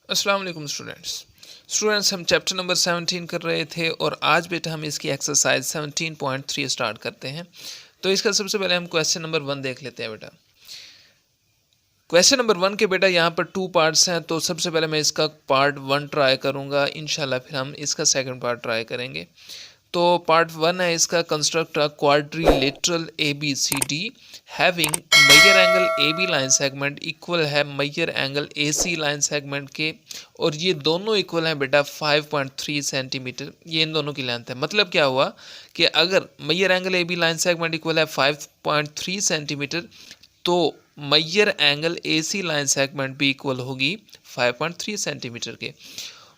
अस्सलाम वालेकुम स्टूडेंट्स हम चैप्टर नंबर 17 कर रहे थे और आज बेटा हम इसकी एक्सरसाइज 17.3 स्टार्ट करते हैं। तो इसका सबसे पहले हम क्वेश्चन नंबर 1 देख लेते हैं बेटा। क्वेश्चन नंबर 1 के बेटा यहाँ पर 2 पार्ट्स हैं, तो सबसे पहले मैं इसका पार्ट 1 ट्राई करूँगा, इंशाल्लाह फिर हम इसका सेकंड पार्ट ट्राई करेंगे। तो पार्ट 1 है इसका, construct a quadrilateral ABCD having measure angle AB line segment equal है measure angle AC line segment के, और ये दोनों इक्वल हैं बेटा 5.3 सेंटीमीटर। ये इन दोनों की लेंथ है। मतलब क्या हुआ कि अगर measure angle AB line segment equal है 5.3 सेंटीमीटर, तो measure angle AC line segment भी इक्वल होगी 5.3 सेंटीमीटर के।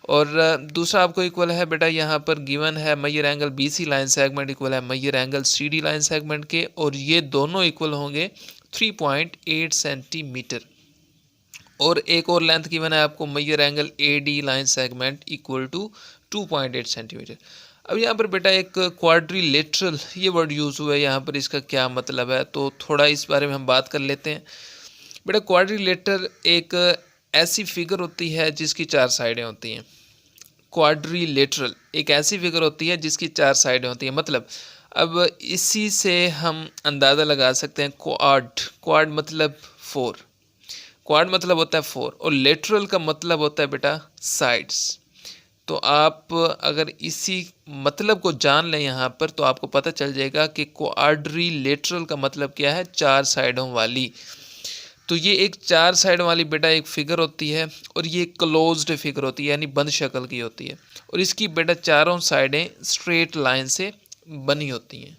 और दूसरा आपको इक्वल है बेटा, यहाँ पर गिवन है measure angle BC line segment equal है measure angle CD line segment के, और ये दोनों इक्वल होंगे 3.8 सेंटीमीटर। और एक और लेंथ गिवन है आपको measure angle AD line segment equal to 2.8 centimetre. अब यहाँ पर बेटा एक क्वाड्रिलेटरल ये वर्ड यूज़ हुआ है, यहाँ पर इसका क्या मतलब है, तो थोड़ा इस बारे में हम बात कर लेते हैं। बेटा क्वाड्रिलेटरल एक ऐसी फिगर होती है जिसकी 4 साइडें होती हैं। क्वाड्रिलेटरल एक ऐसी फिगर होती है जिसकी 4 साइडें होती हैं। मतलब अब इसी से हम अंदाज़ा लगा सकते हैं, क्वाड मतलब 4, क्वाड मतलब होता है 4, और लेटरल का मतलब होता है बेटा साइड्स। तो आप अगर इसी मतलब को जान लें यहाँ पर, तो आपको पता चल जाएगा कि क्वाड्रिलेटरल का मतलब क्या है, 4 साइडों वाली। तो ये एक 4 साइड वाली बेटा एक फिगर होती है, और ये क्लोज्ड फिगर होती है, यानी बंद शक्ल की होती है, और इसकी बेटा चारों साइडें स्ट्रेट लाइन से बनी होती हैं।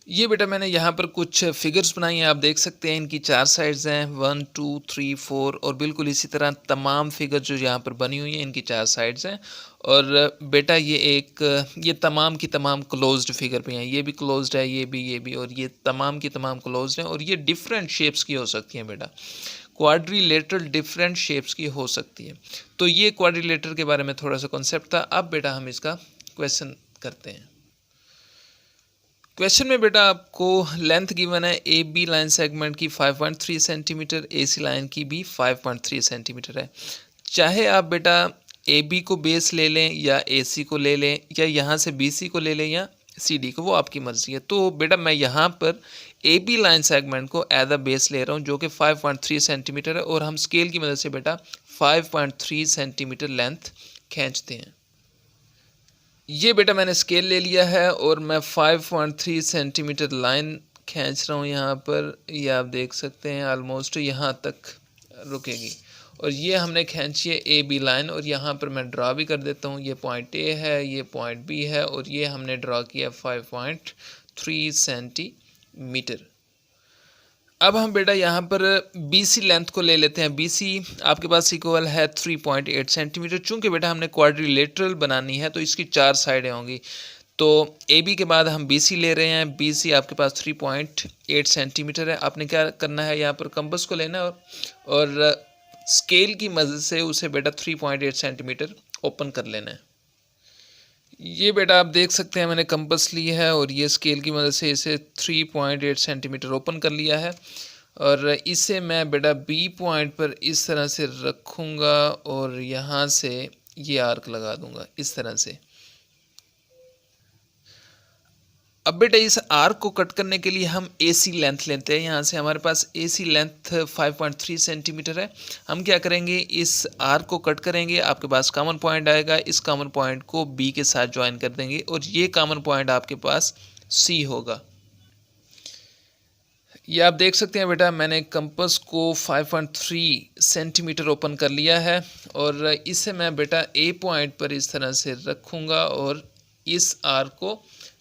ये बेटा मैंने यहाँ पर कुछ फिगर्स बनाई हैं, आप देख सकते हैं इनकी 4 साइड्स हैं, 1 2 3 4, और बिल्कुल इसी तरह तमाम फिगर जो यहाँ पर बनी हुई हैं इनकी 4 साइड्स हैं। और बेटा ये तमाम की तमाम क्लोज्ड फिगर पे हैं, ये भी क्लोज्ड है, ये भी, और ये तमाम की तमाम क्लोज्ड हैं, और ये डिफरेंट शेप्स की हो सकती हैं बेटा। क्वाड्रिलेटरल डिफरेंट शेप्स की हो सकती है। तो ये क्वाड्रिलेटर के बारे में थोड़ा सा कॉन्सेप्ट था। अब बेटा हम इसका क्वेश्चन करते हैं। क्वेश्चन में बेटा आपको लेंथ गिवन है AB लाइन सेगमेंट की 5.3 सेंटीमीटर, AC लाइन की भी 5.3 सेंटीमीटर है। चाहे आप बेटा AB को बेस ले लें या AC को ले लें, या यहाँ से BC को ले लें या CD को, वो आपकी मर्ज़ी है। तो बेटा मैं यहाँ पर AB लाइन सेगमेंट को एज अ बेस ले रहा हूँ, जो कि 5.3 सेंटीमीटर है, और हम स्केल की मदद से बेटा 5.3 सेंटीमीटर लेंथ खींचते हैं। ये बेटा मैंने स्केल ले लिया है, और मैं 5.3 सेंटीमीटर लाइन खींच रहा हूँ यहाँ पर। ये आप देख सकते हैं ऑलमोस्ट यहाँ तक रुकेगी, और ये हमने खींची है AB लाइन, और यहाँ पर मैं ड्रा भी कर देता हूँ। ये पॉइंट A है, ये पॉइंट B है, और ये हमने ड्रा किया 5.3 सेंटीमीटर। अब हम बेटा यहाँ पर BC लेंथ को ले लेते हैं। BC आपके पास इक्वल है 3.8 सेंटीमीटर। चूँकि बेटा हमने क्वाड्रिलेटरल बनानी है, तो इसकी 4 साइडें होंगी। तो AB के बाद हम BC ले रहे हैं। BC आपके पास 3.8 सेंटीमीटर है। आपने क्या करना है, यहाँ पर कंपास को लेना है, और स्केल की मदद से उसे बेटा 3.8 सेंटीमीटर ओपन कर लेना है। ये बेटा आप देख सकते हैं मैंने कंपास ली है, और ये स्केल की मदद से इसे 3.8 सेंटीमीटर ओपन कर लिया है, और इसे मैं बेटा B पॉइंट पर इस तरह से रखूँगा, और यहाँ से ये आर्क लगा दूँगा इस तरह से। अब बेटा इस आर्क को कट करने के लिए हम AC लेंथ लेते हैं। यहाँ से हमारे पास AC लेंथ 5.3 सेंटीमीटर है। हम क्या करेंगे, इस आर्क को कट करेंगे, आपके पास कॉमन पॉइंट आएगा, इस कॉमन पॉइंट को B के साथ ज्वाइन कर देंगे, और ये कॉमन पॉइंट आपके पास C होगा। ये आप देख सकते हैं बेटा मैंने कंपास को 5.3 सेंटीमीटर ओपन कर लिया है, और इसे मैं बेटा A पॉइंट पर इस तरह से रखूँगा, और इस आर्क को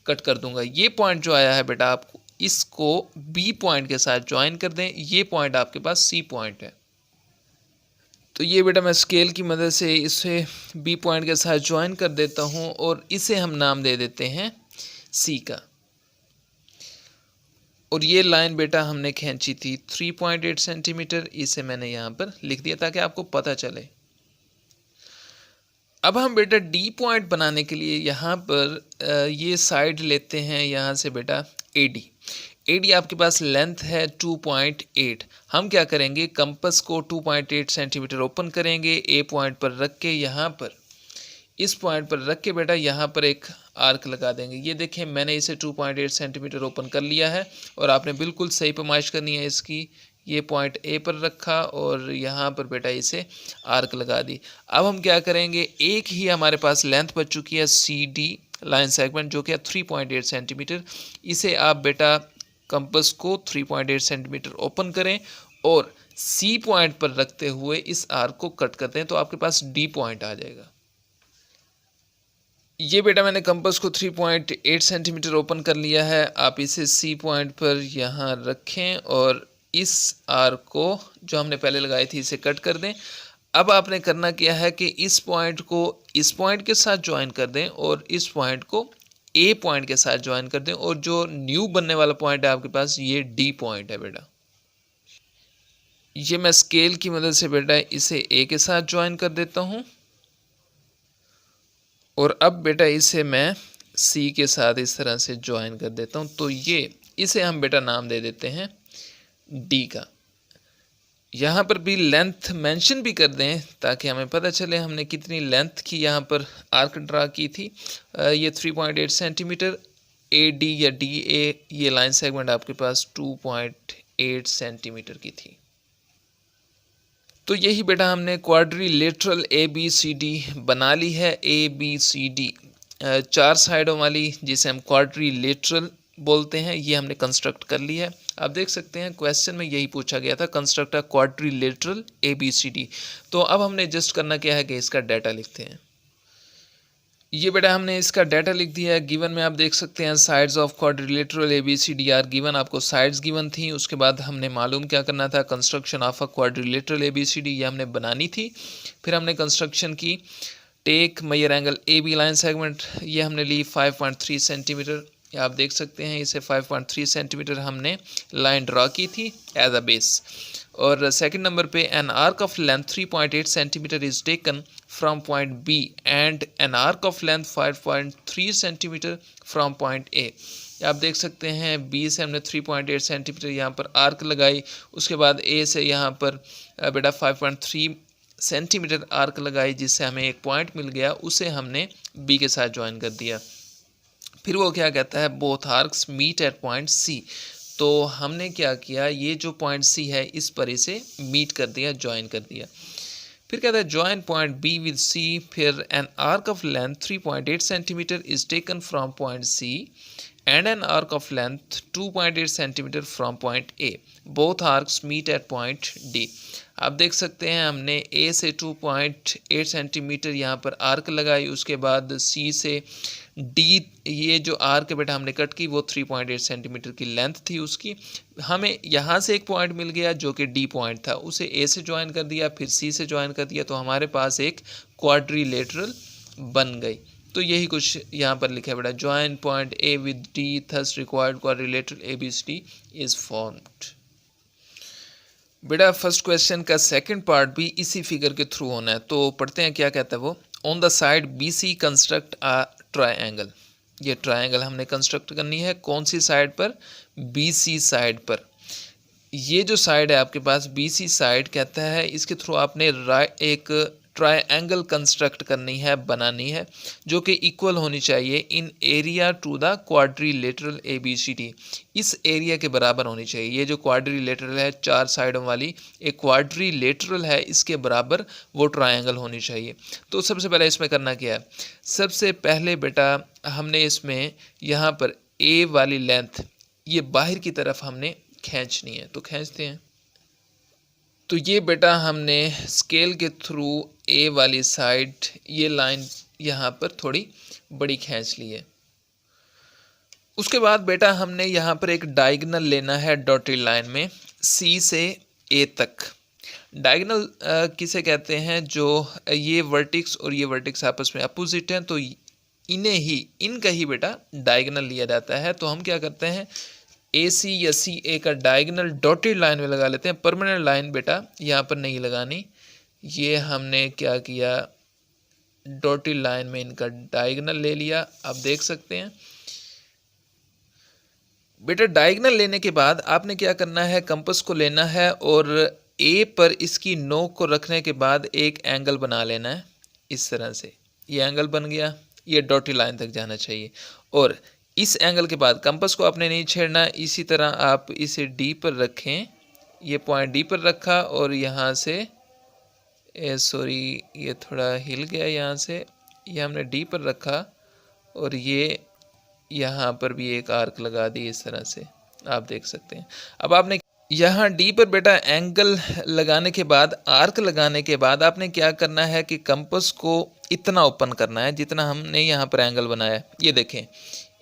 कट कर दूंगा। ये पॉइंट जो आया है बेटा, आपको इसको B पॉइंट के साथ ज्वाइन कर दें। ये पॉइंट आपके पास C पॉइंट है। तो ये बेटा मैं स्केल की मदद से इसे B पॉइंट के साथ ज्वाइन कर देता हूँ, और इसे हम नाम दे देते हैं C का। और ये लाइन बेटा हमने खींची थी 3.8 सेंटीमीटर, इसे मैंने यहाँ पर लिख दिया ताकि आपको पता चले। अब हम बेटा D पॉइंट बनाने के लिए यहाँ पर ये साइड लेते हैं, यहाँ से बेटा AD। AD आपके पास लेंथ है 2.8। हम क्या करेंगे, कंपस को 2.8 सेंटीमीटर ओपन करेंगे, ए पॉइंट पर रख के, यहाँ पर इस पॉइंट पर रख के बेटा यहाँ पर एक आर्क लगा देंगे। ये देखें मैंने इसे 2.8 सेंटीमीटर ओपन कर लिया है और आपने बिल्कुल सही पैमाइश करनी है इसकी। ये पॉइंट ए पर रखा और यहाँ पर बेटा इसे आर्क लगा दी। अब हम क्या करेंगे, एक ही हमारे पास लेंथ बच चुकी है CD लाइन सेगमेंट जो कि है 3.8 सेंटीमीटर। इसे आप बेटा कंपस को 3.8 सेंटीमीटर ओपन करें और C पॉइंट पर रखते हुए इस आर्क को कट करते हैं तो आपके पास D पॉइंट आ जाएगा। ये बेटा मैंने कंपस को 3.8 सेंटीमीटर ओपन कर लिया है। आप इसे C पॉइंट पर यहाँ रखें और इस आर्क को जो हमने पहले लगाई थी इसे कट कर दें। अब आपने करना क्या है कि इस पॉइंट को इस पॉइंट के साथ ज्वाइन कर दें और इस पॉइंट को A पॉइंट के साथ ज्वाइन कर दें और जो न्यू बनने वाला पॉइंट है आपके पास ये D पॉइंट है बेटा। ये मैं स्केल की मदद से बेटा इसे A के साथ ज्वाइन कर देता हूँ और अब बेटा इसे मैं C के साथ इस तरह से ज्वाइन कर देता हूँ। तो ये इसे हम बेटा नाम दे देते हैं D का। यहाँ पर भी लेंथ मेंशन भी कर दें ताकि हमें पता चले हमने कितनी लेंथ की यहाँ पर आर्क ड्रा की थी। ये 3.8 सेंटीमीटर। AD या DA ये लाइन सेगमेंट आपके पास 2.8 सेंटीमीटर की थी। तो यही बेटा हमने क्वाड्रिलेटरल ABCD बना ली है। ABCD 4 साइडों वाली जिसे हम क्वाड्रिलेटरल बोलते हैं, ये हमने कंस्ट्रक्ट कर ली है। आप देख सकते हैं क्वेश्चन में यही पूछा गया था, कंस्ट्रक्ट अ क्वाड्रिलेटरल ABCD। तो अब हमने जस्ट करना क्या है कि इसका डाटा लिखते हैं। ये बेटा हमने इसका डाटा लिख दिया है। गिवन में आप देख सकते हैं sides of quadrilateral ABCD are given. आपको साइड्स गिवन थी, उसके बाद हमने मालूम क्या करना था, construction of a quadrilateral ABCD ये हमने बनानी थी। फिर हमने कंस्ट्रक्शन की। Take measure angle AB line segment, ये हमने ली 5.3 सेंटीमीटर। आप देख सकते हैं इसे 5.3 सेंटीमीटर हमने लाइन ड्रा की थी एज अ बेस। और सेकंड नंबर पे N arc of length 3.8 centimetre is taken from point B and an arc of length 5.3 centimetre from point A। आप देख सकते हैं B से हमने 3.8 सेंटीमीटर यहाँ पर आर्क लगाई, उसके बाद A से यहाँ पर बेटा 5.3 सेंटीमीटर आर्क लगाई जिससे हमें एक पॉइंट मिल गया, उसे हमने B के साथ ज्वाइन कर दिया। फिर वो क्या कहता है, both arcs meet at point C। तो हमने क्या किया, ये जो पॉइंट C है इस पर इसे मीट कर दिया, ज्वाइन कर दिया। फिर कहता है join point B with C। फिर an arc of length 3.8 centimetre is taken from point C and an arc of length 2.8 centimetre from point A. Both arcs meet at point D. आप देख सकते हैं हमने A से 2.8 centimetre यहाँ पर arc लगाई, उसके बाद C से D ये जो आर्क बेटा हमने कट की वो 3.8 सेंटीमीटर की लेंथ थी उसकी। हमें यहाँ से एक पॉइंट मिल गया जो कि D पॉइंट था, उसे A से ज्वाइन कर दिया, फिर C से ज्वाइन कर दिया, तो हमारे पास एक क्वाड्रिलेटरल बन गई। तो यही कुछ यहाँ पर लिखा है बेटा, join point A with D thus required quadrilateral ABCD is formed. बेटा फर्स्ट क्वेश्चन का सेकंड पार्ट भी इसी फिगर के थ्रू होना है, तो पढ़ते हैं क्या कहता है वो। On the side BC construct a triangle. ये ट्रायंगल हमने कंस्ट्रक्ट करनी है कौन सी साइड पर, BC साइड पर। ये जो साइड है आपके पास BC साइड कहता है, इसके थ्रू आपने एक ट्रायंगल कंस्ट्रक्ट करनी है, बनानी है, जो कि इक्वल होनी चाहिए in area to the quadrilateral ABCD। इस एरिया के बराबर होनी चाहिए। ये जो क्वाड्रिलेटरल है 4 साइडों वाली एक क्वाड्रिलेटरल है, इसके बराबर वो ट्रायंगल होनी चाहिए। तो सबसे पहले इसमें करना क्या है, सबसे पहले बेटा हमने इसमें यहाँ पर A वाली लेंथ ये बाहर की तरफ हमने खींचनी है, तो खींचते हैं। तो ये बेटा हमने स्केल के थ्रू A वाली साइड ये लाइन यहाँ पर थोड़ी बड़ी खींच ली है। उसके बाद बेटा हमने यहाँ पर एक डायगोनल लेना है डॉटेड लाइन में C से A तक। डायगोनल किसे कहते हैं, जो ये वर्टिक्स और ये वर्टिक्स आपस में अपोजिट हैं, तो इनका ही बेटा डायगोनल लिया जाता है। तो हम क्या करते हैं, AC या CA का डायगोनल डॉटेड लाइन में लगा लेते हैं। परमानेंट लाइन बेटा यहाँ पर नहीं लगानी। ये हमने क्या किया, डॉटेड लाइन में इनका डायगोनल ले लिया। आप देख सकते हैं बेटा डायगोनल लेने के बाद आपने क्या करना है, कंपास को लेना है और ए पर इसकी नोक को रखने के बाद एक एंगल बना लेना है इस तरह से। ये एंगल बन गया, ये डॉटेड लाइन तक जाना चाहिए। और इस एंगल के बाद कंपास को आपने नहीं छेड़ना, इसी तरह आप इसे डी पर रखें, ये पॉइंट डी पर रखा और यहाँ से सॉरी ये थोड़ा हिल गया यहाँ से, ये हमने डी पर रखा और ये यहाँ पर भी एक आर्क लगा दी इस तरह से, आप देख सकते हैं। अब आपने यहाँ डी पर बेटा एंगल लगाने के बाद, आर्क लगाने के बाद आपने क्या करना है कि कंपास को इतना ओपन करना है जितना हमने यहाँ पर एंगल बनाया। ये देखें,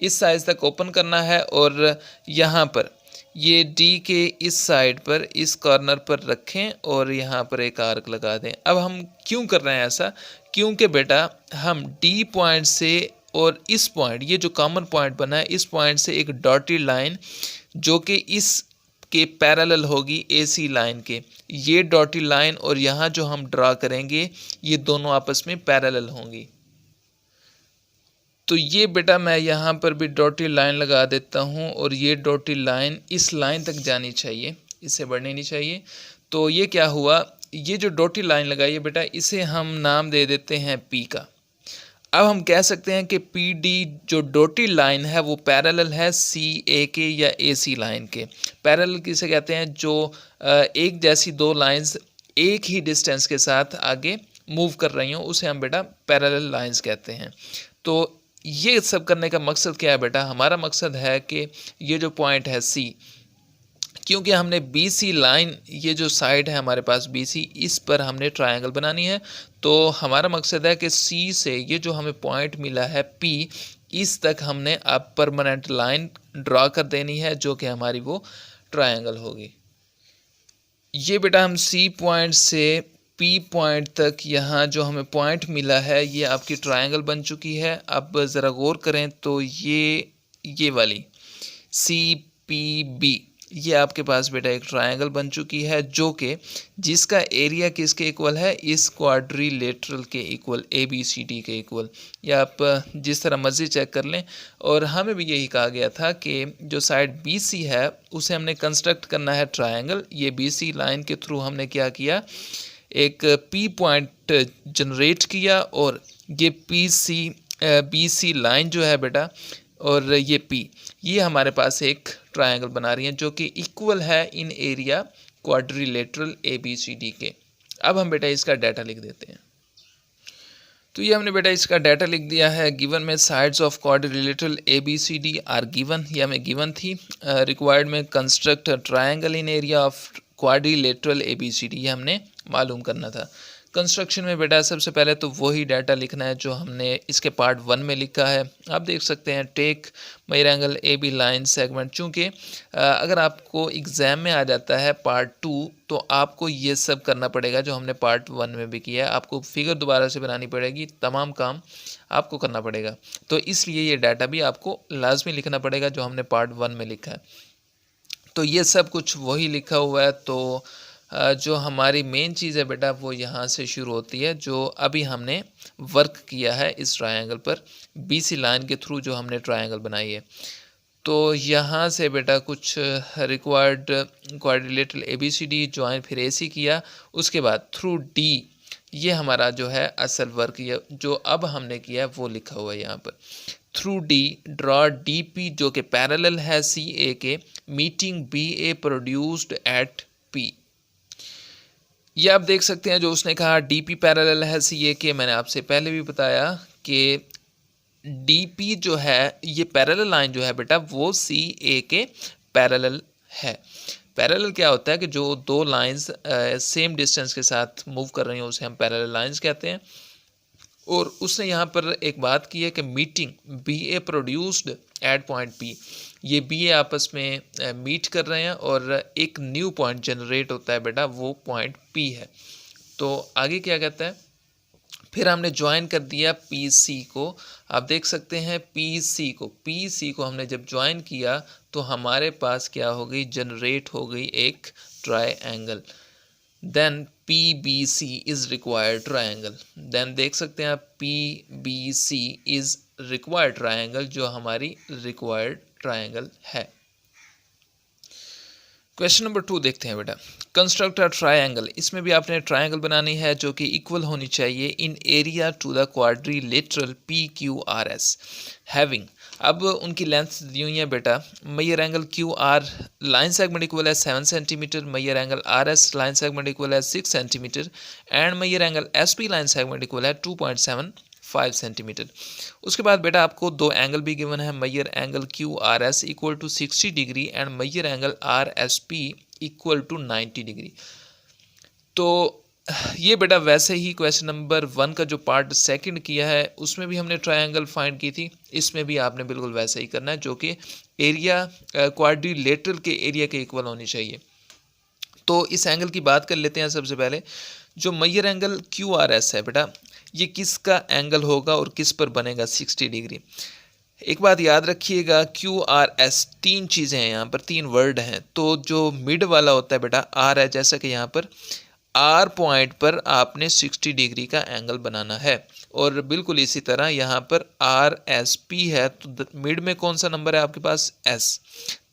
इस साइज तक ओपन करना है और यहाँ पर ये डी के इस साइड पर, इस कॉर्नर पर रखें और यहाँ पर एक आर्क लगा दें। अब हम क्यों कर रहे हैं ऐसा, क्योंकि बेटा हम डी पॉइंट से और इस पॉइंट, ये जो कॉमन पॉइंट बना है, इस पॉइंट से एक डॉटेड लाइन जो कि इस के पैरेलल होगी एसी लाइन के, ये डॉटेड लाइन और यहाँ जो हम ड्रा करेंगे ये दोनों आपस में पैरेलल होंगी। तो ये बेटा मैं यहाँ पर भी डॉटेड लाइन लगा देता हूँ और ये डॉटेड लाइन इस लाइन तक जानी चाहिए, इससे बढ़नी नहीं चाहिए। तो ये क्या हुआ, ये जो डॉटेड लाइन लगाई है बेटा, इसे हम नाम दे देते हैं पी का। अब हम कह सकते हैं कि पी डी जो डॉटेड लाइन है वो पैरेलल है सी ए के या ए सी लाइन के। पैरेलल किसे कहते हैं, जो एक जैसी दो लाइंस एक ही डिस्टेंस के साथ आगे मूव कर रही हों, उसे हम बेटा पैरेलल लाइंस कहते हैं। तो ये सब करने का मकसद क्या है बेटा, हमारा मकसद है कि ये जो पॉइंट है सी, क्योंकि हमने बी सी लाइन, ये जो साइड है हमारे पास बी सी, इस पर हमने ट्रायंगल बनानी है। तो हमारा मकसद है कि सी से ये जो हमें पॉइंट मिला है पी, इस तक हमने अब परमानेंट लाइन ड्रा कर देनी है जो कि हमारी वो ट्रायंगल होगी। ये बेटा हम सी पॉइंट से पी पॉइंट तक यहाँ जो हमें पॉइंट मिला है ये आपकी ट्रायंगल बन चुकी है। अब ज़रा गौर करें तो ये वाली सी पी बी, ये आपके पास बेटा एक ट्रायंगल बन चुकी है जो कि जिसका एरिया किसके इक्वल है, इस क्वाड्रिलेटरल के equal, A B C D के इक्वल। या आप जिस तरह मर्जी चेक कर लें। और हमें भी यही कहा गया था कि जो साइड बी सी है उसे हमने कंस्ट्रक्ट करना है ट्रायंगल। ये बी सी लाइन के थ्रू हमने क्या किया, एक पी पॉइंट जनरेट किया और ये बी सी लाइन जो है बेटा और ये पी, ये हमारे पास एक ट्रायंगल बना रही है जो कि इक्वल है in area quadrilateral A B C D के। अब हम बेटा इसका डाटा लिख देते हैं। तो ये हमने बेटा इसका डाटा लिख दिया है। गिवन में sides of quadrilateral A B C D are given, ये हमें गिवन थी। रिक्वायर्ड में construct triangle in area of quadrilateral A B C D, ये हमने मालूम करना था। कंस्ट्रक्शन में बेटा सबसे पहले तो वही डाटा लिखना है जो हमने इसके पार्ट 1 में लिखा है। आप देख सकते हैं take measure angle A B line segment. चूँकि अगर आपको एग्ज़ाम में आ जाता है पार्ट 2 तो आपको ये सब करना पड़ेगा जो हमने पार्ट 1 में भी किया है। आपको फिगर दोबारा से बनानी पड़ेगी, तमाम काम आपको करना पड़ेगा। तो इसलिए ये डाटा भी आपको लाजमी लिखना पड़ेगा जो हमने पार्ट 1 में लिखा है। तो ये सब कुछ वही लिखा हुआ है। तो जो हमारी मेन चीज़ है बेटा वो यहाँ से शुरू होती है, जो अभी हमने वर्क किया है इस ट्रायंगल पर, बी सी लाइन के थ्रू जो हमने ट्रायंगल बनाई है। तो यहाँ से बेटा कुछ required quadrilateral A B C D join, फिर ए सी किया, उसके बाद थ्रू डी, ये हमारा जो है असल वर्क, ये जो अब हमने किया है वो लिखा हुआ है यहाँ पर। Through D draw D P जो कि पैरेलल है सी ए के, meeting B A produced at P. ये आप देख सकते हैं जो उसने कहा डी पी पैरेलल है सी ए के। मैंने आपसे पहले भी बताया कि डी पी जो है ये पैरेलल लाइन जो है बेटा वो सी ए के पैरेलल है। पैरेलल क्या होता है कि जो दो लाइंस सेम डिस्टेंस के साथ मूव कर रही हैं उसे हम पैरेलल लाइंस कहते हैं। और उसने यहाँ पर एक बात की है कि meeting B A produced at point P, ये बी ए आपस में मीट कर रहे हैं और एक न्यू पॉइंट जनरेट होता है बेटा, वो पॉइंट पी है। तो आगे क्या कहता है, फिर हमने ज्वाइन कर दिया पी सी को। आप देख सकते हैं पी सी को हमने जब ज्वाइन किया तो हमारे पास क्या हो गई, जनरेट हो गई एक triangle. Then P B C is required triangle. Then देख सकते हैं आप P B C is required triangle, जो हमारी रिक्वायर्ड ट्रायंगल है। क्वेश्चन नंबर 2 देखते हैं बेटा। कंस्ट्रक्ट अ ट्रायंगल, इसमें भी आपने ट्रायंगल बनानी है जो कि इक्वल होनी चाहिए in area to the quadrilateral P Q R S having. अब उनकी लेंथ दी हुई है बेटा। Measure angle Q R line segment equal है 7 centimetre, measure angle R S line segment equal है 6 centimetre and measure angle S P line segment equal है 2.75 centimetre. उसके बाद बेटा आपको दो एंगल भी गिवन है, measure angle Q R S equal to 60 degree and measure angle R S P equal to 90 degree. तो ये बेटा वैसे ही क्वेश्चन नंबर 1 का जो पार्ट सेकंड किया है उसमें भी हमने ट्रायंगल फाइंड की थी, इसमें भी आपने बिल्कुल वैसे ही करना है जो कि एरिया क्वाड्रिलेटरल के एरिया के इक्वल होनी चाहिए। तो इस एंगल की बात कर लेते हैं। सबसे पहले जो Maihar angle Q R S है बेटा, ये किसका एंगल होगा और किस पर बनेगा 60 डिग्री। एक बात याद रखिएगा, क्यू आर एस तीन चीज़ें हैं यहाँ पर, तीन वर्ड हैं। तो जो मिड वाला होता है बेटा आर है, जैसा कि यहाँ पर आर पॉइंट पर आपने 60 डिग्री का एंगल बनाना है और बिल्कुल इसी तरह यहाँ पर आर एस पी है तो मिड में कौन सा नंबर है आपके पास एस,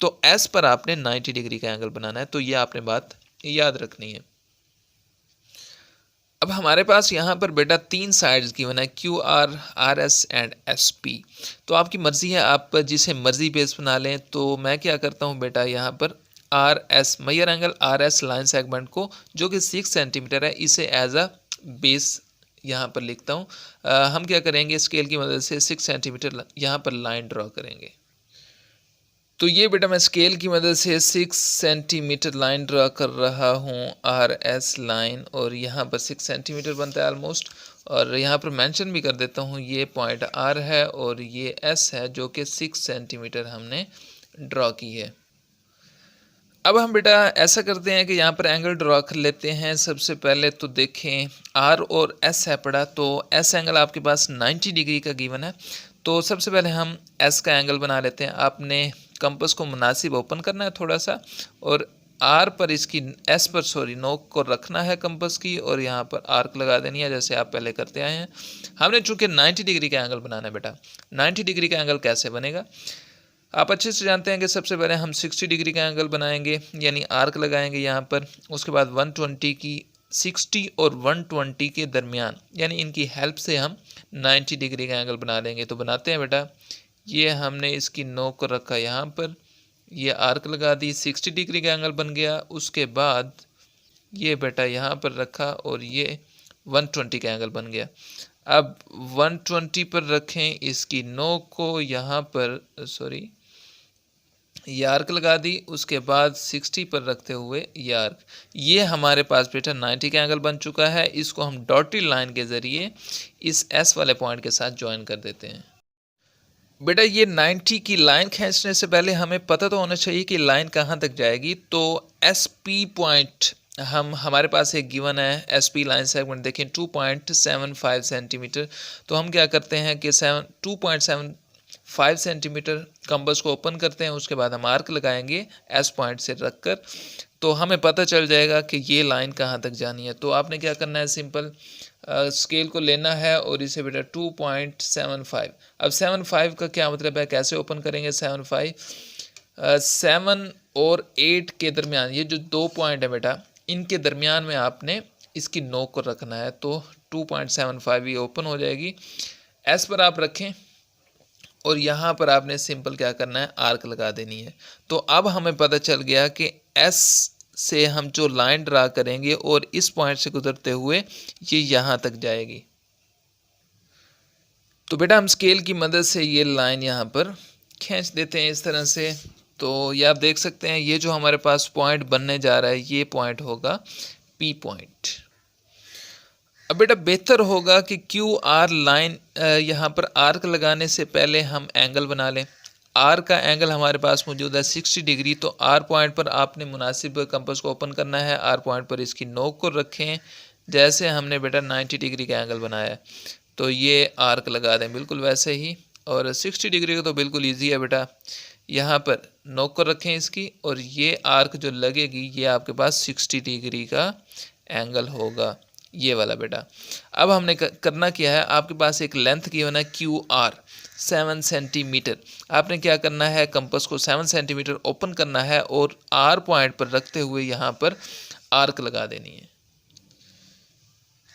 तो एस पर आपने 90 डिग्री का एंगल बनाना है। तो ये आपने बात याद रखनी है। अब हमारे पास यहाँ पर बेटा तीन साइड्स गिवन है Q R R S and S P. तो आपकी मर्ज़ी है, आप जिसे मर्ज़ी बेस बना लें। तो मैं क्या करता हूँ बेटा, यहाँ पर R S measure angle R S line segment को जो कि 6 सेंटीमीटर है, इसे एज अ बेस यहाँ पर लिखता हूँ। हम क्या करेंगे, स्केल की मदद से 6 सेंटीमीटर यहाँ पर लाइन ड्रॉ करेंगे। तो ये बेटा मैं स्केल की मदद से 6 सेंटीमीटर लाइन ड्रा कर रहा हूँ, आर एस लाइन, और यहाँ पर 6 सेंटीमीटर बनता है ऑलमोस्ट। और यहाँ पर मेंशन भी कर देता हूँ, ये पॉइंट आर है और ये एस है जो कि 6 सेंटीमीटर हमने ड्रॉ की है। अब हम बेटा ऐसा करते हैं कि यहाँ पर एंगल ड्रॉ कर लेते हैं। सबसे पहले तो देखें आर और एस है पड़ा, तो एस एंगल आपके पास 90 डिग्री का गिवन है। तो सबसे पहले हम एस का एंगल बना लेते हैं। आपने कंपास को मुनासिब ओपन करना है थोड़ा सा, और आर पर इसकी एस पर नोक को रखना है कंपास की, और यहाँ पर आर्क लगा देनी है जैसे आप पहले करते आए हैं। हमने चूँकि 90 डिग्री का एंगल बनाना है बेटा। 90 डिग्री का एंगल कैसे बनेगा, आप अच्छे से जानते हैं कि सबसे पहले हम 60 डिग्री का एंगल बनाएंगे, यानी आर्क लगाएंगे यहाँ पर। उसके बाद 120 की 60 और 120 के दरमियान, यानी इनकी हेल्प से हम 90 डिग्री का एंगल बना लेंगे। तो बनाते हैं बेटा, ये हमने इसकी नोक को रखा यहाँ पर, ये आर्क लगा दी, 60 डिग्री का एंगल बन गया। उसके बाद ये बेटा यहाँ पर रखा और ये 120 का एंगल बन गया। अब 120 पर रखें इसकी नोक को, यहाँ पर ये आर्क लगा दी। उसके बाद 60 पर रखते हुए ये आर्क, ये हमारे पास बेटा 90 का एंगल बन चुका है। इसको हम डॉटेड लाइन के ज़रिए इस एस वाले पॉइंट के साथ ज्वाइन कर देते हैं। बेटा ये 90 की लाइन खींचने से पहले हमें पता तो होना चाहिए कि लाइन कहाँ तक जाएगी। तो एस पी पॉइंट हमारे पास एक गिवन है, एस पी लाइन सेगमेंट देखें 2.75 सेंटीमीटर। तो हम क्या करते हैं कि 2.75 सेंटीमीटर कंपास को ओपन करते हैं। उसके बाद हम आर्क लगाएंगे एस पॉइंट से रखकर, तो हमें पता चल जाएगा कि ये लाइन कहाँ तक जानी है। तो आपने क्या करना है, सिंपल स्केल को लेना है और इसे बेटा 2.75। अब 75 का क्या मतलब है, कैसे ओपन करेंगे 75, 7 और 8 के दरमियान, ये जो दो पॉइंट है बेटा इनके दरमियान में आपने इसकी नोक को रखना है। तो 2.75 ये ओपन हो जाएगी। एस पर आप रखें और यहाँ पर आपने सिंपल क्या करना है, आर्क लगा देनी है। तो अब हमें पता चल गया कि एस से हम जो लाइन ड्रा करेंगे और इस पॉइंट से गुजरते हुए ये यहाँ तक जाएगी। तो बेटा हम स्केल की मदद से ये लाइन यहाँ पर खींच देते हैं इस तरह से। तो ये आप देख सकते हैं, ये जो हमारे पास पॉइंट बनने जा रहा है ये पॉइंट होगा पी पॉइंट। अब बेटा बेहतर होगा कि क्यू आर लाइन यहाँ पर आर्क लगाने से पहले हम एंगल बना लें। आर का एंगल हमारे पास मौजूद है 60 डिग्री। तो आर पॉइंट पर आपने मुनासिब कंपास को ओपन करना है, आर पॉइंट पर इसकी नोक को रखें जैसे हमने बेटा 90 डिग्री का एंगल बनाया है। तो ये आर्क लगा दें बिल्कुल वैसे ही, और 60 डिग्री का तो बिल्कुल ईजी है बेटा। यहाँ पर नोक को रखें इसकी, और ये आर्क जो लगेगी ये आपके पास 60 डिग्री का एंगल होगा। ये वाला बेटा। अब हमने करना क्या है, आपके पास एक लेंथ गिवन है क्यू आर 7 सेंटीमीटर। आपने क्या करना है, कंपास को 7 सेंटीमीटर ओपन करना है और आर पॉइंट पर रखते हुए यहाँ पर आर्क लगा देनी है।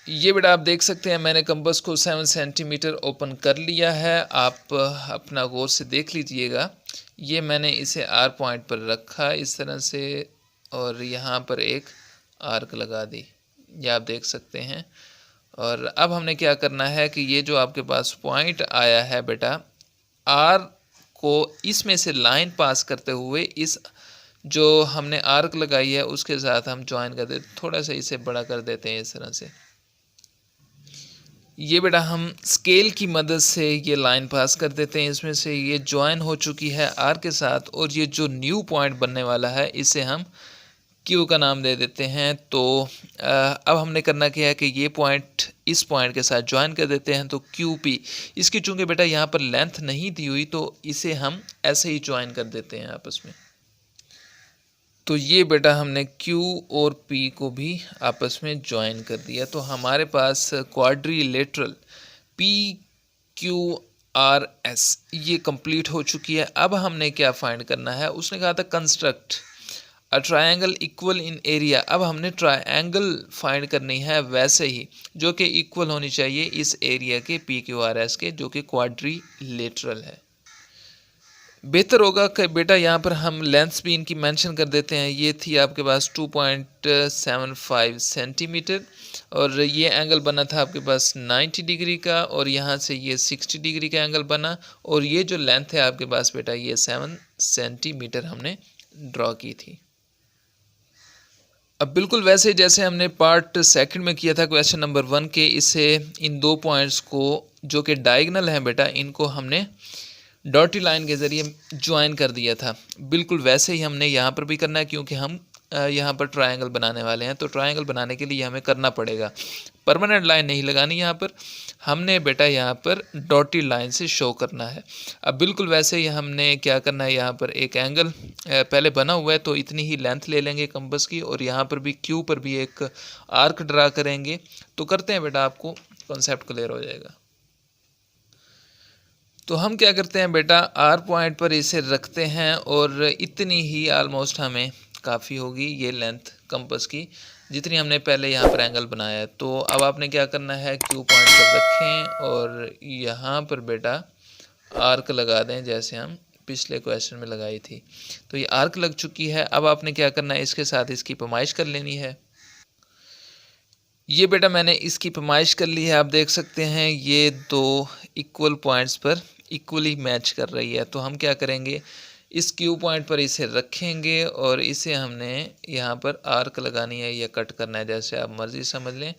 ये बेटा आप देख सकते हैं मैंने कंपास को 7 सेंटीमीटर ओपन कर लिया है। आप अपना गौर से देख लीजिएगा। ये मैंने इसे आर पॉइंट पर रखा इस तरह से और यहाँ पर एक आर्क लगा दी, ये आप देख सकते हैं। और अब हमने क्या करना है कि ये जो आपके पास पॉइंट आया है बेटा, आर को इसमें से लाइन पास करते हुए इस जो हमने आर्क लगाई है उसके साथ हम ज्वाइन कर देते, थोड़ा सा इसे बड़ा कर देते हैं इस तरह से। ये बेटा हम स्केल की मदद से ये लाइन पास कर देते हैं इसमें से, ये ज्वाइन हो चुकी है आर के साथ और ये जो न्यू पॉइंट बनने वाला है इसे हम क्यू का नाम दे देते हैं। तो अब हमने करना क्या है कि ये पॉइंट इस पॉइंट के साथ ज्वाइन कर देते हैं, तो क्यू पी। इसकी चूंकि बेटा यहाँ पर लेंथ नहीं दी हुई तो इसे हम ऐसे ही ज्वाइन कर देते हैं आपस में। तो ये बेटा हमने Q और P को भी आपस में ज्वाइन कर दिया, तो हमारे पास क्वाड्रिलेटरल PQRS ये कंप्लीट हो चुकी है। अब हमने क्या फाइंड करना है, उसने कहा था construct a triangle equal in area. अब हमने ट्रायंगल फाइंड करनी है वैसे ही जो कि इक्वल होनी चाहिए इस एरिया के PQRS के, जो कि क्वाड्रिलेटरल है। बेहतर होगा कि बेटा यहाँ पर हम लेंथ्स भी इनकी मेंशन कर देते हैं। ये थी आपके पास 2.75 सेंटीमीटर और ये एंगल बना था आपके पास 90 डिग्री का और यहाँ से ये 60 डिग्री का एंगल बना और ये जो लेंथ है आपके पास बेटा ये 7 सेंटीमीटर हमने ड्रॉ की थी। अब बिल्कुल वैसे जैसे हमने पार्ट सेकंड में किया था क्वेश्चन नंबर 1 के, इसे इन दो पॉइंट्स को जो कि डायगोनल हैं बेटा, इनको हमने डॉटी लाइन के ज़रिए ज्वाइन कर दिया था। बिल्कुल वैसे ही हमने यहाँ पर भी करना है, क्योंकि हम यहाँ पर ट्रायंगल बनाने वाले हैं। तो ट्रायंगल बनाने के लिए हमें करना पड़ेगा, परमानेंट लाइन नहीं लगानी यहाँ पर, हमने बेटा यहाँ पर डॉटी लाइन से शो करना है। अब बिल्कुल वैसे ही हमने क्या करना है, यहाँ पर एक एंगल पहले बना हुआ है तो इतनी ही लेंथ ले लेंगे कंपास की और यहाँ पर भी क्यू पर भी एक आर्क ड्रा करेंगे। तो करते हैं बेटा, आपको कॉन्सेप्ट क्लियर हो जाएगा। तो हम क्या करते हैं बेटा, आर पॉइंट पर इसे रखते हैं और इतनी ही ऑलमोस्ट हमें काफ़ी होगी ये लेंथ कंपास की, जितनी हमने पहले यहाँ पर एंगल बनाया है। तो अब आपने क्या करना है, क्यू पॉइंट पर रखें और यहाँ पर बेटा आर्क लगा दें जैसे हम पिछले क्वेश्चन में लगाई थी। तो ये आर्क लग चुकी है। अब आपने क्या करना है, इसके साथ इसकी पैमाइश कर लेनी है। ये बेटा मैंने इसकी पैमाइश कर ली है, आप देख सकते हैं ये दो इक्वल पॉइंट्स पर इक्वली मैच कर रही है। तो हम क्या करेंगे, इस क्यू पॉइंट पर इसे रखेंगे और इसे हमने यहाँ पर आर्क लगानी है या कट करना है, जैसे आप मर्ज़ी समझ लें।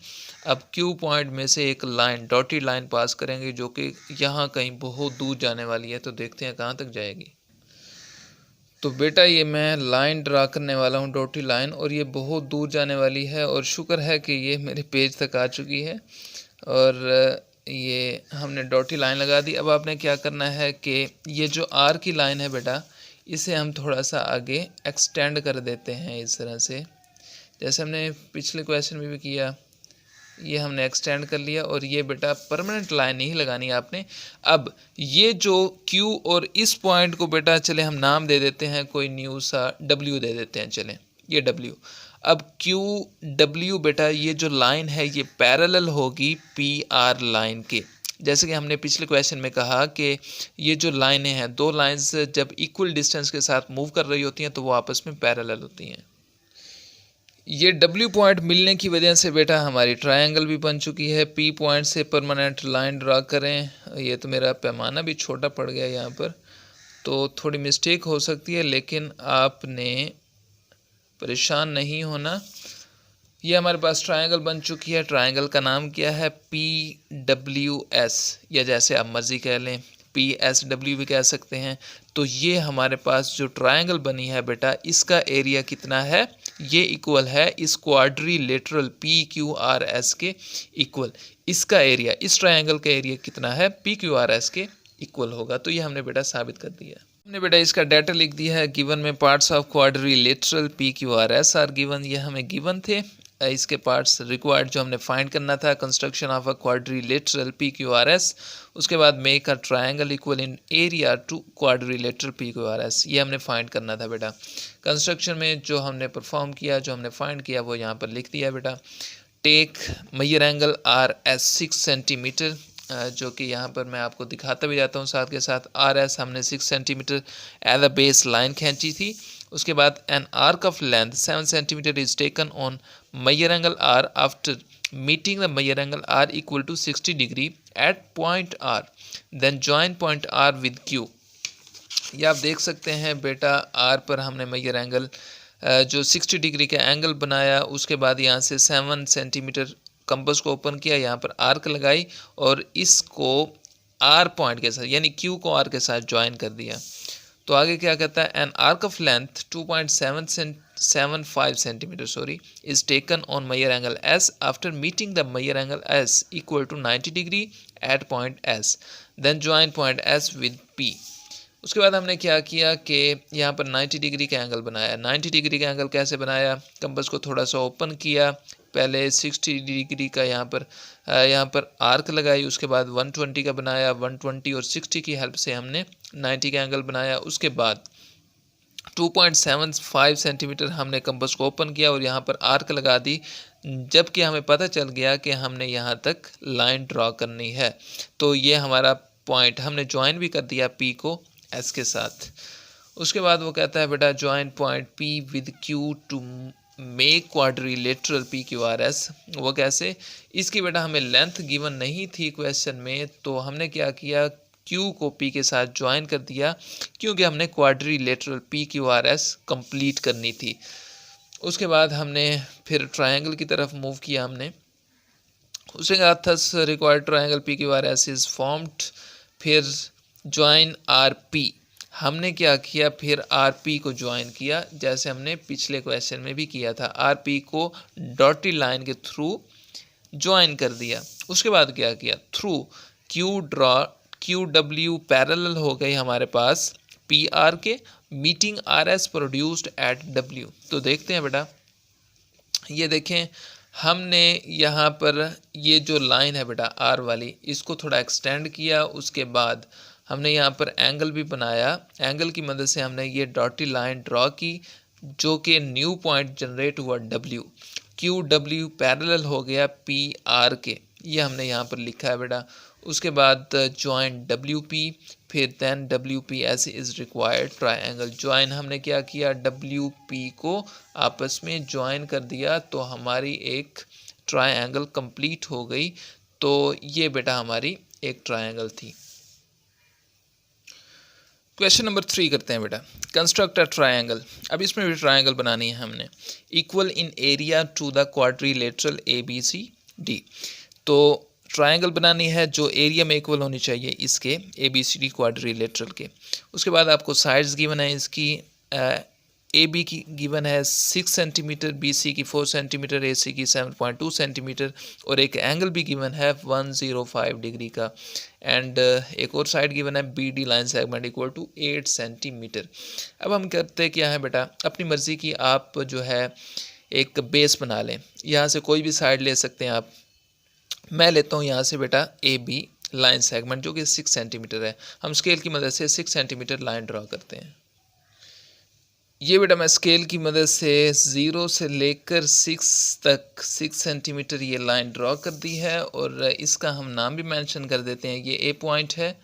अब क्यू पॉइंट में से एक लाइन, डॉटेड लाइन पास करेंगे जो कि यहाँ कहीं बहुत दूर जाने वाली है। तो देखते हैं कहाँ तक जाएगी। तो बेटा ये मैं लाइन ड्रा करने वाला हूँ, डॉटी लाइन, और ये बहुत दूर जाने वाली है और शुक्र है कि ये मेरे पेज तक आ चुकी है और ये हमने डॉटी लाइन लगा दी। अब आपने क्या करना है कि ये जो आर की लाइन है बेटा, इसे हम थोड़ा सा आगे एक्सटेंड कर देते हैं इस तरह से, जैसे हमने पिछले क्वेश्चन में भी किया। ये हमने एक्सटेंड कर लिया और ये बेटा परमानेंट लाइन नहीं लगानी आपने। अब ये जो Q और इस पॉइंट को बेटा चले हम नाम दे देते हैं, कोई न्यू सा W दे देते हैं, चलें ये W। अब QW बेटा ये जो लाइन है ये पैरेलल होगी PR लाइन के, जैसे कि हमने पिछले क्वेश्चन में कहा कि ये जो लाइनें हैं, दो लाइन्स जब इक्वल डिस्टेंस के साथ मूव कर रही होती हैं तो वो आपस में पैरेलल होती हैं। ये W पॉइंट मिलने की वजह से बेटा हमारी ट्रायंगल भी बन चुकी है। P पॉइंट से परमानेंट लाइन ड्रा करें। ये तो मेरा पैमाना भी छोटा पड़ गया यहाँ पर, तो थोड़ी मिस्टेक हो सकती है, लेकिन आपने परेशान नहीं होना। ये हमारे पास ट्रायंगल बन चुकी है। ट्रायंगल का नाम क्या है, PWS, या जैसे आप मर्ज़ी कह लें, PSW भी कह सकते हैं। तो ये हमारे पास जो ट्रायंगल बनी है बेटा, इसका एरिया कितना है, ये इक्वल है इस क्वाड्रिलेटरल PQRS के इक्वल। इसका एरिया, इस ट्रायंगल का एरिया कितना है, PQRS के इक्वल होगा। तो ये हमने बेटा साबित कर दिया। हमने बेटा इसका डाटा लिख दिया है। गिवन में parts of quadrilateral PQRS are given, ये हमें गिवन थे। इसके पार्ट्स रिक्वायर्ड जो हमने फाइंड करना था, construction of a quadrilateral PQRS, उसके बाद make a triangle equal in area to quadrilateral PQRS, ये हमने फाइंड करना था बेटा। कंस्ट्रक्शन में जो हमने परफॉर्म किया, जो हमने फाइंड किया वो यहाँ पर लिख दिया बेटा। Take measure angle RS 6 centimetre, जो कि यहाँ पर मैं आपको दिखाता भी जाता हूँ साथ के साथ। RS हमने 6 centimetre as a base line खींची थी। उसके बाद an arc of length 7 centimetre is taken on measure angle R after meeting the measure angle R equal to 60 degree at point R, then join point R with Q। ये आप देख सकते हैं बेटा, R पर हमने मेजर एंगल जो 60 degree का एंगल बनाया, उसके बाद यहाँ से 7 सेंटीमीटर कंपास को ओपन किया, यहाँ पर आर्क लगाई और इसको R पॉइंट के साथ यानी Q को R के साथ ज्वाइन कर दिया। तो आगे क्या कहता है, an arc of length 2.75 centimetre is taken on measure angle S after meeting the measure angle S equal to 90 degree at point S, then join point S with P। उसके बाद हमने क्या किया कि यहाँ पर 90 डिग्री का एंगल बनाया। 90 डिग्री का एंगल कैसे बनाया, कंपास को थोड़ा सा ओपन किया, पहले 60 डिग्री का यहाँ पर आर्क लगाई, उसके बाद 120 का बनाया, 120 और 60 की हेल्प से हमने 90 का एंगल बनाया। उसके बाद 2.75 सेंटीमीटर हमने कंपास को ओपन किया और यहाँ पर आर्क लगा दी, जबकि हमें पता चल गया कि हमने यहाँ तक लाइन ड्रॉ करनी है। तो ये हमारा पॉइंट हमने ज्वाइन भी कर दिया P को S के साथ। उसके बाद वो कहता है बेटा join point P with Q to make quadrilateral PQRS। वो कैसे, इसकी बेटा हमें लेंथ गिवन नहीं थी क्वेश्चन में, तो हमने क्या किया, Q को P के साथ ज्वाइन कर दिया क्योंकि हमने क्वाड्रिलेटरल PQRS कंप्लीट करनी थी। उसके बाद हमने फिर ट्रायंगल की तरफ मूव किया हमने। उसके बाद thus required triangle PQRS is formed, फिर ज्वाइन RP। हमने क्या किया, फिर RP को ज्वाइन किया जैसे हमने पिछले क्वेश्चन में भी किया था। RP को डॉटेड लाइन के थ्रू ज्वाइन कर दिया। उसके बाद क्या किया, थ्रू QW पैरेलल हो गई हमारे पास PR के, meeting RS produced at W। तो देखते हैं बेटा, ये देखें हमने यहाँ पर ये जो लाइन है बेटा R वाली, इसको थोड़ा एक्सटेंड किया। उसके बाद हमने यहाँ पर एंगल भी बनाया, एंगल की मदद से हमने ये डॉटेड लाइन ड्रॉ की जो कि न्यू पॉइंट जनरेट हुआ W। QW पैरेलल हो गया PR के, ये हमने यहाँ पर लिखा है बेटा। उसके बाद ज्वाइन WP, फिर then WP as is required triangle. Join हमने क्या किया, WP को आपस में ज्वाइन कर दिया, तो हमारी एक ट्रायंगल कंप्लीट हो गई। तो ये बेटा हमारी एक ट्रायंगल थी। क्वेश्चन नंबर 3 करते हैं बेटा, कंस्ट्रक्ट अ ट्रायंगल। अब इसमें भी ट्रायंगल बनानी है हमने, equal in area to the quadrilateral ABCD। तो ट्रायंगल बनानी है जो एरिया में इक्वल होनी चाहिए इसके ABCD क्वाड्रिलेटरल के। उसके बाद आपको साइड्स गिवन है इसकी, AB की गिवन है 6 सेंटीमीटर, BC की 4 सेंटीमीटर, AC की 7.2 सेंटीमीटर और एक एंगल भी गिवन है 105 डिग्री का। एंड एक और साइड गिवन है BD line segment equal to 8 centimetre. अब हम करते क्या है बेटा, अपनी मर्ज़ी की आप जो है एक बेस बना लें। यहाँ से कोई भी साइड ले सकते हैं आप। मैं लेता हूँ यहाँ से बेटा AB लाइन सेगमेंट जो कि 6 सेंटीमीटर है। हम स्केल की मदद से 6 सेंटीमीटर लाइन ड्रॉ करते हैं। ये बेटा मैं स्केल की मदद से 0 से लेकर 6 तक 6 सेंटीमीटर ये लाइन ड्रॉ कर दी है और इसका हम नाम भी मेंशन कर देते हैं। ये A पॉइंट है,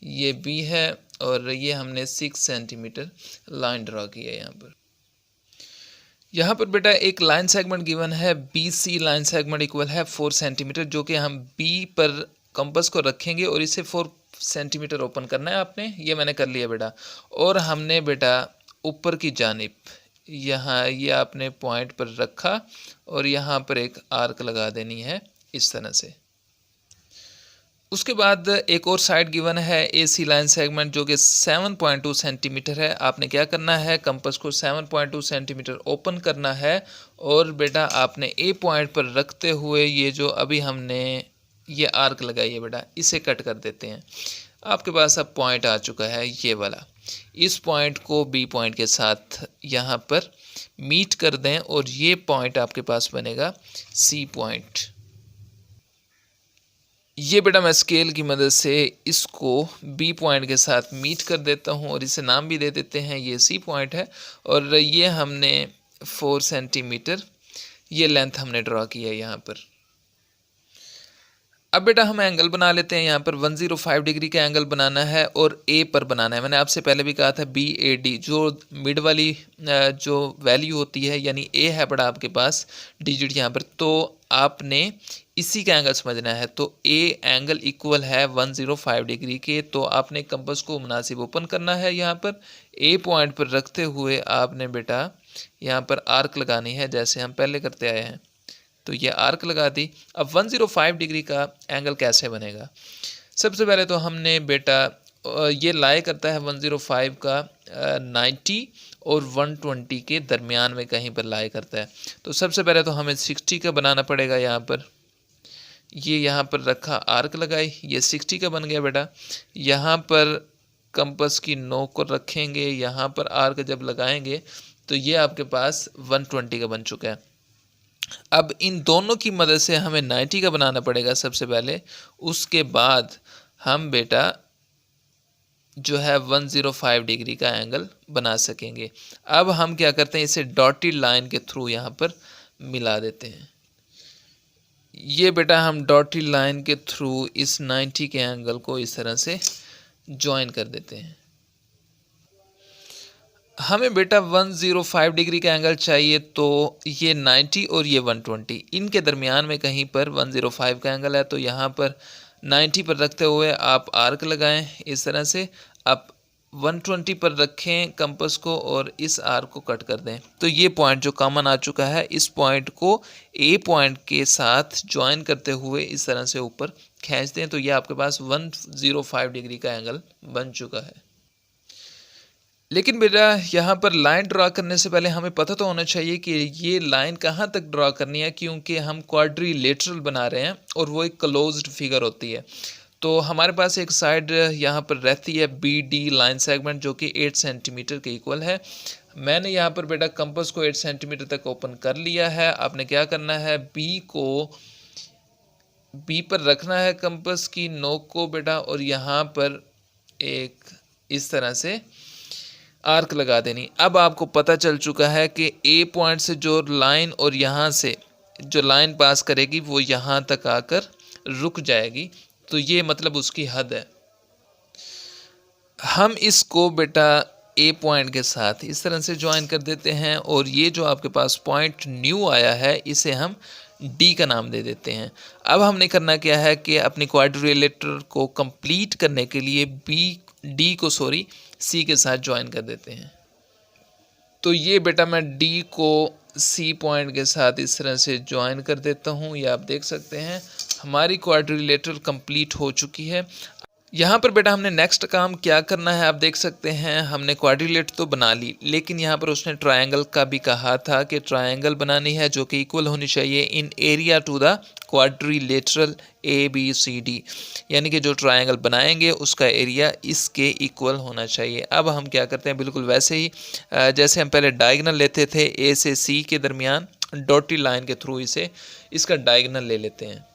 ये B है और ये हमने 6 सेंटीमीटर लाइन ड्रॉ की है यहाँ पर बेटा एक लाइन सेगमेंट गिवन है BC लाइन सेगमेंट इक्वल है 4 सेंटीमीटर, जो कि हम B पर कंपास को रखेंगे और इसे 4 सेंटीमीटर ओपन करना है आपने। ये मैंने कर लिया बेटा। और हमने बेटा ऊपर की जानिब यहाँ ये आपने पॉइंट पर रखा और यहाँ पर एक आर्क लगा देनी है इस तरह से। उसके बाद एक और साइड गिवन है AC लाइन सेगमेंट जो कि 7.2 सेंटीमीटर है। आपने क्या करना है, कंपास को 7.2 सेंटीमीटर ओपन करना है और बेटा आपने A पॉइंट पर रखते हुए ये जो अभी हमने ये आर्क लगाई है बेटा, इसे कट कर देते हैं। आपके पास अब पॉइंट आ चुका है ये वाला। इस पॉइंट को बी पॉइंट के साथ यहाँ पर मीट कर दें और ये पॉइंट आपके पास बनेगा सी पॉइंट। ये बेटा मैं स्केल की मदद से इसको बी पॉइंट के साथ मीट कर देता हूँ और इसे नाम भी दे देते हैं, ये सी पॉइंट है और ये हमने 4 सेंटीमीटर ये लेंथ हमने ड्रॉ किया है यहाँ पर। अब बेटा हम एंगल बना लेते हैं, यहाँ पर 105 डिग्री का एंगल बनाना है और ए पर बनाना है। मैंने आपसे पहले भी कहा था BAD जो मिड वाली जो वैल्यू होती है, यानी ए है बड़ा आपके पास डिजिट यहाँ पर, तो आपने इसी का एंगल समझना है। तो ए एंगल इक्वल है 105 डिग्री के, तो आपने कंपास को मुनासिब ओपन करना है। यहाँ पर ए पॉइंट पर रखते हुए आपने बेटा यहाँ पर आर्क लगानी है जैसे हम पहले करते आए हैं। तो ये आर्क लगा दी। अब 105 डिग्री का एंगल कैसे बनेगा? सबसे पहले तो हमने बेटा ये लाई करता है 105 का 90 और 120 के दरमियान में कहीं पर लाई करता है। तो सबसे पहले तो हमें 60 का बनाना पड़ेगा। यहाँ पर ये यहाँ पर रखा, आर्क लगाई, ये 60 का बन गया बेटा। यहाँ पर कंपास की नोक को रखेंगे, यहाँ पर आर्क जब लगाएंगे तो ये आपके पास 120 का बन चुका है। अब इन दोनों की मदद से हमें 90 का बनाना पड़ेगा सबसे पहले, उसके बाद हम बेटा जो है 105 डिग्री का एंगल बना सकेंगे। अब हम क्या करते हैं, इसे डॉटेड लाइन के थ्रू यहाँ पर मिला देते हैं। ये बेटा हम डॉटेड लाइन के थ्रू इस 90 के एंगल को इस तरह से ज्वाइन कर देते हैं। हमें बेटा 105 डिग्री का एंगल चाहिए, तो ये 90 और ये 120 इनके दरमियान में कहीं पर 105 का एंगल है। तो यहाँ पर 90 पर रखते हुए आप आर्क लगाएं इस तरह से। आप 120 पर रखें कंपास को और इस आर्क को कट कर दें। तो ये पॉइंट जो कॉमन आ चुका है, इस पॉइंट को ए पॉइंट के साथ ज्वाइन करते हुए इस तरह से ऊपर खींच दें। तो ये आपके पास 105 डिग्री का एंगल बन चुका है। लेकिन बेटा यहाँ पर लाइन ड्रा करने से पहले हमें पता तो होना चाहिए कि ये लाइन कहाँ तक ड्रा करनी है, क्योंकि हम क्वाड्रिलेटरल बना रहे हैं और वो एक क्लोज्ड फिगर होती है। तो हमारे पास एक साइड यहाँ पर रहती है BD लाइन सेगमेंट जो कि 8 सेंटीमीटर के इक्वल है। मैंने यहाँ पर बेटा कंपास को 8 सेंटीमीटर तक ओपन कर लिया है। आपने क्या करना है, बी पर रखना है कंपास की नोक को बेटा और यहाँ पर एक इस तरह से आर्क लगा देनी। अब आपको पता चल चुका है कि ए पॉइंट से जो लाइन और यहाँ से जो लाइन पास करेगी वो यहाँ तक आकर रुक जाएगी। तो ये मतलब उसकी हद है। हम इसको बेटा ए पॉइंट के साथ इस तरह से ज्वाइन कर देते हैं और ये जो आपके पास पॉइंट न्यू आया है इसे हम डी का नाम दे देते हैं। अब हमने करना क्या है कि अपनी क्वाड्रिलेटरल को कंप्लीट करने के लिए डी को सी के साथ ज्वाइन कर देते हैं। तो ये बेटा मैं डी को सी पॉइंट के साथ इस तरह से ज्वाइन कर देता हूँ। ये आप देख सकते हैं हमारी क्वाड्रिलेटरल कंप्लीट हो चुकी है। यहाँ पर बेटा हमने नेक्स्ट काम क्या करना है, आप देख सकते हैं हमने क्वाड्रिलेट तो बना ली, लेकिन यहाँ पर उसने ट्रायंगल का भी कहा था कि ट्रायंगल बनानी है जो कि इक्वल होनी चाहिए in area to the quadrilateral ABCD, यानी कि जो ट्रायंगल बनाएंगे उसका एरिया इसके इक्वल होना चाहिए। अब हम क्या करते हैं, बिल्कुल वैसे ही जैसे हम पहले डायगोनल लेते थे ए से सी के दरमियान, डॉटेड लाइन के थ्रू इसका डायगोनल ले लेते हैं।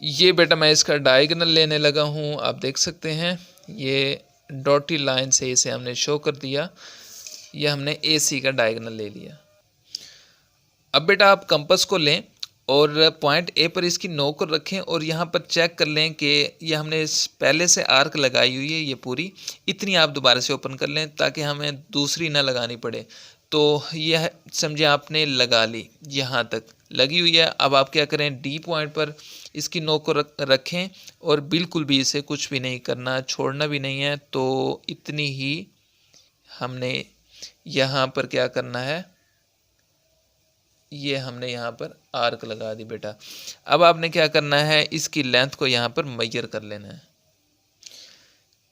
ये बेटा मैं इसका डायगोनल लेने लगा हूँ। आप देख सकते हैं ये डॉटेड लाइन से इसे हमने शो कर दिया। ये हमने AC का डायगोनल ले लिया। अब बेटा आप कंपास को लें और पॉइंट ए पर इसकी नोक को रखें और यहाँ पर चेक कर लें कि ये हमने पहले से आर्क लगाई हुई है, ये पूरी इतनी आप दोबारा से ओपन कर लें ताकि हमें दूसरी ना लगानी पड़े। तो यह समझे आपने लगा ली, यहाँ तक लगी हुई है। अब आप क्या करें, डी पॉइंट पर इसकी नोक को रखें और बिल्कुल भी इसे कुछ भी नहीं करना, छोड़ना भी नहीं है। तो इतनी ही हमने यहाँ पर क्या करना है, ये हमने यहाँ पर आर्क लगा दी बेटा। अब आपने क्या करना है, इसकी लेंथ को यहाँ पर मेजर कर लेना है।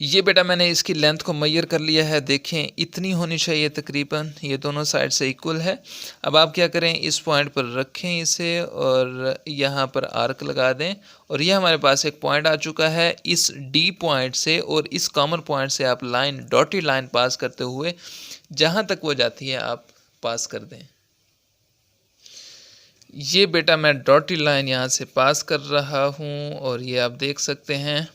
ये बेटा मैंने इसकी लेंथ को मेजर कर लिया है, देखें इतनी होनी चाहिए तकरीबन, ये दोनों साइड से इक्वल है। अब आप क्या करें, इस पॉइंट पर रखें इसे और यहाँ पर आर्क लगा दें और ये हमारे पास एक पॉइंट आ चुका है। इस डी पॉइंट से और इस कॉमन पॉइंट से आप लाइन, डॉटेड लाइन पास करते हुए जहाँ तक वो जाती है आप पास कर दें। ये बेटा मैं डॉटेड लाइन यहाँ से पास कर रहा हूँ और ये आप देख सकते हैं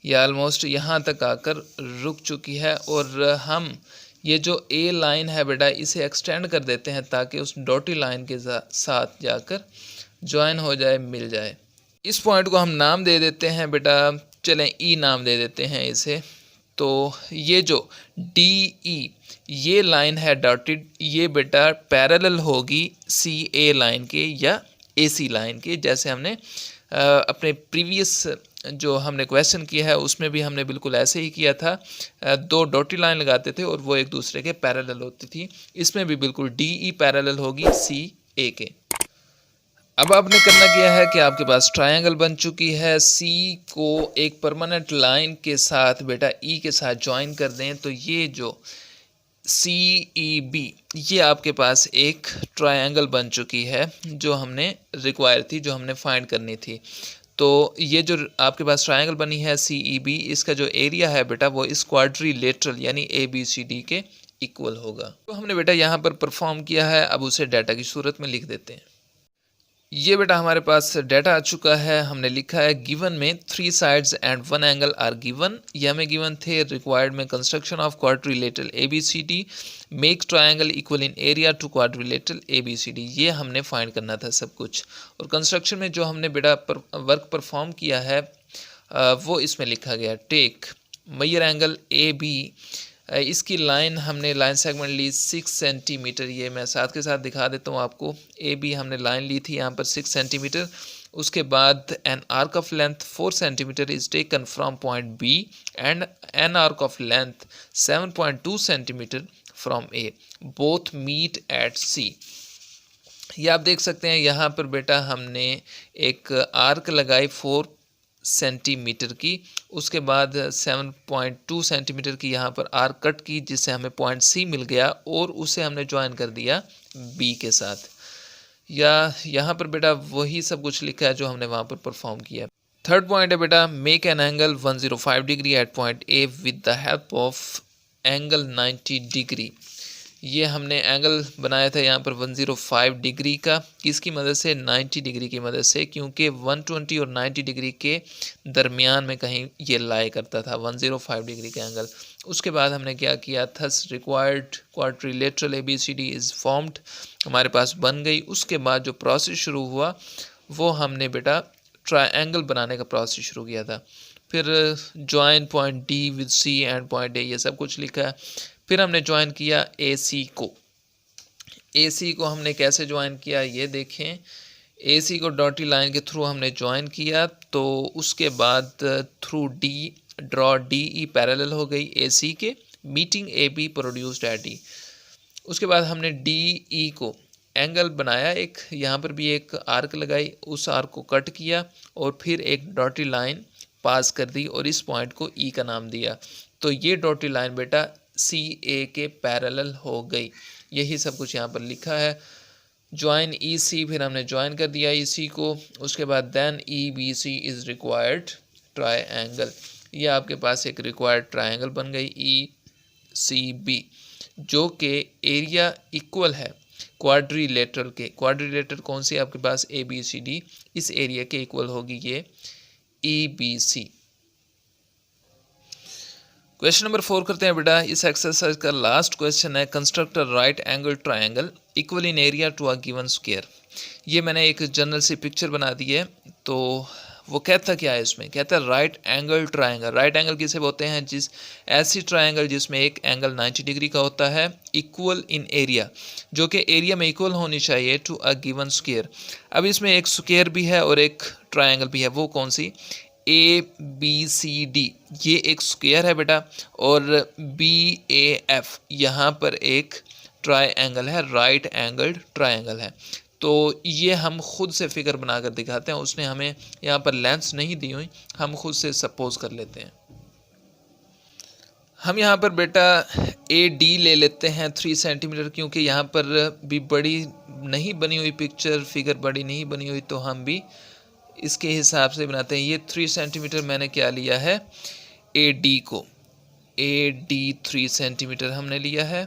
ये ऑलमोस्ट यहाँ तक आकर रुक चुकी है। और हम ये जो ए लाइन है बेटा इसे एक्सटेंड कर देते हैं ताकि उस डॉटी लाइन के साथ जाकर ज्वाइन हो जाए, मिल जाए। इस पॉइंट को हम नाम दे देते हैं बेटा, चलें ई नाम दे देते हैं इसे। तो ये जो डी ई ये लाइन है डॉटेड, ये बेटा पैरेलल होगी सी ए लाइन के या ए सी लाइन के, जैसे हमने अपने प्रीवियस जो हमने क्वेश्चन किया है उसमें भी हमने बिल्कुल ऐसे ही किया था। दो डॉटी लाइन लगाते थे और वो एक दूसरे के पैरेलल होती थी। इसमें भी बिल्कुल डी ई पैरेलल होगी सी ए के। अब आपने करना क्या है कि आपके पास ट्रायंगल बन चुकी है। सी को एक परमानेंट लाइन के साथ बेटा ई के साथ ज्वाइन कर दें तो ये जो सी ई बी ये आपके पास एक ट्रायंगल बन चुकी है जो हमने रिक्वायर थी, जो हमने फाइंड करनी थी। तो ये जो आपके पास ट्रायंगल बनी है सी ई बी, इसका जो एरिया है बेटा वो इस क्वाड्रिलेटरल यानी ए बी सी डी के इक्वल होगा। तो हमने बेटा यहाँ पर परफॉर्म किया है, अब उसे डाटा की सूरत में लिख देते हैं। ये बेटा हमारे पास डाटा आ चुका है। हमने लिखा है गिवन में 3 sides and 1 angle are given, ये हमें गिवन थे। रिक्वायर्ड में construction of quadrilateral A B C D, make triangle equal in area to quadrilateral A B C D, ये हमने फाइंड करना था सब कुछ। और कंस्ट्रक्शन में जो हमने बेटा वर्क परफॉर्म किया है वो इसमें लिखा गया। Take measure angle A B, इसकी लाइन हमने लाइन सेगमेंट ली 6 सेंटीमीटर, ये मैं साथ के साथ दिखा देता हूँ आपको। ए बी हमने लाइन ली थी यहाँ पर 6 सेंटीमीटर। उसके बाद an arc of length 4 centimetre is taken from point B and an arc of length 7.2 centimetre from A, both meet at C. ये आप देख सकते हैं यहाँ पर बेटा हमने एक आर्क लगाई 4 सेंटीमीटर की, उसके बाद 7.2 सेंटीमीटर की यहाँ पर आर्क कट की जिससे हमें पॉइंट सी मिल गया और उसे हमने ज्वाइन कर दिया बी के साथ। या यहाँ पर बेटा वही सब कुछ लिखा है जो हमने वहाँ पर परफॉर्म किया। थर्ड पॉइंट है बेटा make an angle 105 degree at point A with the help of angle 90 degree. ये हमने एंगल बनाया था यहाँ पर 105 डिग्री का, किसकी मदद से, 90 डिग्री की मदद से, क्योंकि 120 और 90 डिग्री के दरमियान में कहीं ये लाई करता था 105 डिग्री का एंगल। उसके बाद हमने क्या किया, thus required quadrilateral A B C D is formed, हमारे पास बन गई। उसके बाद जो प्रोसेस शुरू हुआ वो हमने बेटा ट्रायंगल बनाने का प्रोसेस शुरू किया था। फिर join point D with C and point A, ये सब कुछ लिखा है। फिर हमने ज्वाइन किया ए सी को। ए सी को हमने कैसे ज्वाइन किया ये देखें। ए सी को डॉटी लाइन के थ्रू हमने ज्वाइन किया, तो उसके बाद through D draw D E parallel हो गई ए सी के, meeting A be produced at D. उसके बाद हमने डी ई को एंगल बनाया, एक यहाँ पर भी एक आर्क लगाई, उस आर्क को कट किया और फिर एक डॉटी लाइन पास कर दी और इस पॉइंट को ई का नाम दिया। तो ये डॉटी लाइन बेटा सी ए के पैरेलल हो गई। यही सब कुछ यहाँ पर लिखा है। ज्वाइन ई सी, फिर हमने ज्वाइन कर दिया ई सी को। उसके बाद then E B C is required triangle, ये आपके पास एक रिक्वायर्ड ट्रायंगल बन गई ई सी बी, जो कि एरिया इक्वल है क्वाड्रिलेटरल के। क्वाड्रिलेटरल कौन सी आपके पास, ए बी सी डी, इस एरिया के इक्वल होगी ये E B C. Question number 4 करते हैं बेटा। इस एक्सरसाइज का लास्ट क्वेश्चन है construct a right angle triangle equal in area to a given square. ये मैंने एक जनरल सी पिक्चर बना दी है। तो वो कहता क्या है इसमें, कहता है right angle triangle. Right angle किसे बोलते हैं, जिस ऐसी ट्रायंगल जिसमें एक एंगल 90 डिग्री का होता है, इक्वल इन एरिया, जो कि एरिया में इक्वल होनी चाहिए टू अ गिवन स्क्वायर। अब इसमें एक स्क्वायर भी है और एक ट्रायंगल भी है, वो कौन सी, ए बी सी डी, ये एक स्क्वायर है बेटा, और बी ए एफ यहाँ पर एक ट्रायंगल है, राइट एंगल्ड ट्रायंगल है। तो ये हम खुद से फिगर बनाकर दिखाते हैं, उसने हमें यहाँ पर लेंस नहीं दी हुई, हम खुद से सपोज कर लेते हैं। हम यहाँ पर बेटा ए डी ले लेते हैं 3 सेंटीमीटर, क्योंकि यहाँ पर भी बड़ी नहीं बनी हुई पिक्चर, फिगर बड़ी नहीं बनी हुई, तो हम भी इसके हिसाब से बनाते हैं। ये 3 सेंटीमीटर मैंने क्या लिया है, ए डी को, ए डी 3 सेंटीमीटर हमने लिया है।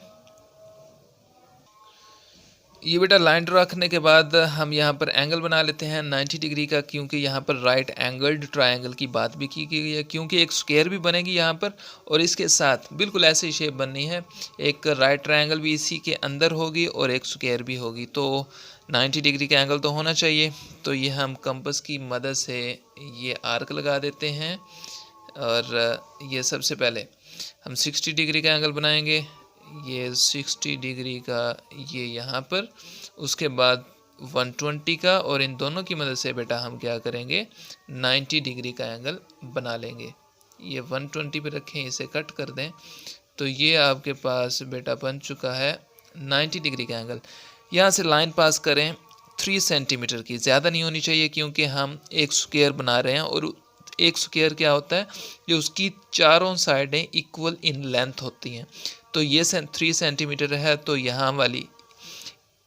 ये बेटा लाइन ड्रा करने के बाद हम यहाँ पर एंगल बना लेते हैं 90 डिग्री का, क्योंकि यहाँ पर राइट एंगल्ड ट्रायंगल की बात भी की गई है, क्योंकि एक स्क्वायर भी बनेगी यहाँ पर और इसके साथ बिल्कुल ऐसी शेप बननी है, एक राइट ट्रायंगल भी इसी के अंदर होगी और एक स्क्वायर भी होगी, तो 90 डिग्री का एंगल तो होना चाहिए। तो ये हम कंपास की मदद से ये आर्क लगा देते हैं और ये सबसे पहले हम 60 डिग्री का एंगल बनाएंगे, ये 60 डिग्री का ये यहाँ पर, उसके बाद 120 का, और इन दोनों की मदद से बेटा हम क्या करेंगे 90 डिग्री का एंगल बना लेंगे। ये 120 पे रखें, इसे कट कर दें, तो ये आपके पास बेटा बन चुका है 90 डिग्री का एंगल। यहाँ से लाइन पास करें 3 सेंटीमीटर की, ज़्यादा नहीं होनी चाहिए, क्योंकि हम एक स्क्वायर बना रहे हैं और एक स्क्वायर क्या होता है, जो उसकी चारों साइडें इक्वल इन लेंथ होती हैं। तो ये 3 सेंटीमीटर है, तो यहाँ वाली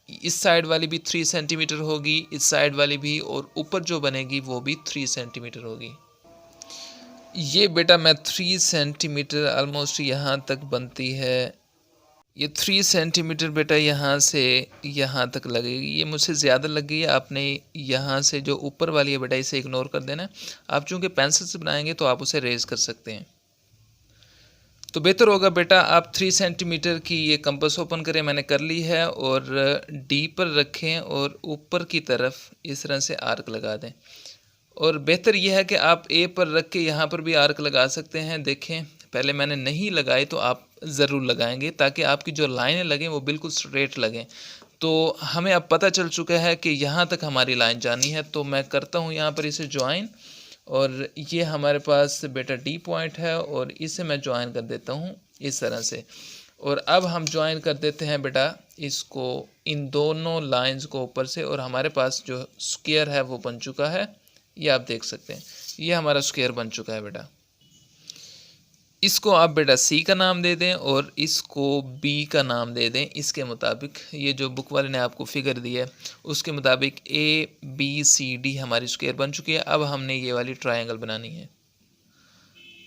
इस साइड वाली भी 3 सेंटीमीटर होगी, इस साइड वाली भी, और ऊपर जो बनेगी वो भी 3 सेंटीमीटर होगी। ये बेटा मैं 3 सेंटीमीटर ऑलमोस्ट यहाँ तक बनती है, ये 3 सेंटीमीटर बेटा यहाँ से यहाँ तक लगेगी। ये मुझसे ज़्यादा लग गई है, आपने यहाँ से जो ऊपर वाली है बेटा इसे इग्नोर कर देना। आप चूँकि पेंसिल से बनाएंगे तो आप उसे रेज कर सकते हैं, तो बेहतर होगा बेटा आप 3 सेंटीमीटर की ये कंपास ओपन करें, मैंने कर ली है, और डी पर रखें और ऊपर की तरफ इस तरह से आर्क लगा दें। और बेहतर यह है कि आप ए पर रख के यहाँ पर भी आर्क लगा सकते हैं। देखें पहले मैंने नहीं लगाए, तो आप ज़रूर लगाएंगे ताकि आपकी जो लाइनें लगें वो बिल्कुल स्ट्रेट लगें। तो हमें अब पता चल चुका है कि यहाँ तक हमारी लाइन जानी है, तो मैं करता हूँ यहाँ पर इसे ज्वाइन, और ये हमारे पास बेटा डी पॉइंट है और इसे मैं ज्वाइन कर देता हूँ इस तरह से। और अब हम ज्वाइन कर देते हैं बेटा इसको, इन दोनों लाइंस को ऊपर से, और हमारे पास जो स्क्वायर है वो बन चुका है। ये आप देख सकते हैं, ये हमारा स्क्वायर बन चुका है बेटा। इसको आप बेटा सी का नाम दे दें और इसको बी का नाम दे दें। इसके मुताबिक ये जो बुक वाले ने आपको फिगर दी है उसके मुताबिक ए बी सी डी हमारी स्क्वायर बन चुकी है। अब हमने ये वाली ट्रायंगल बनानी है।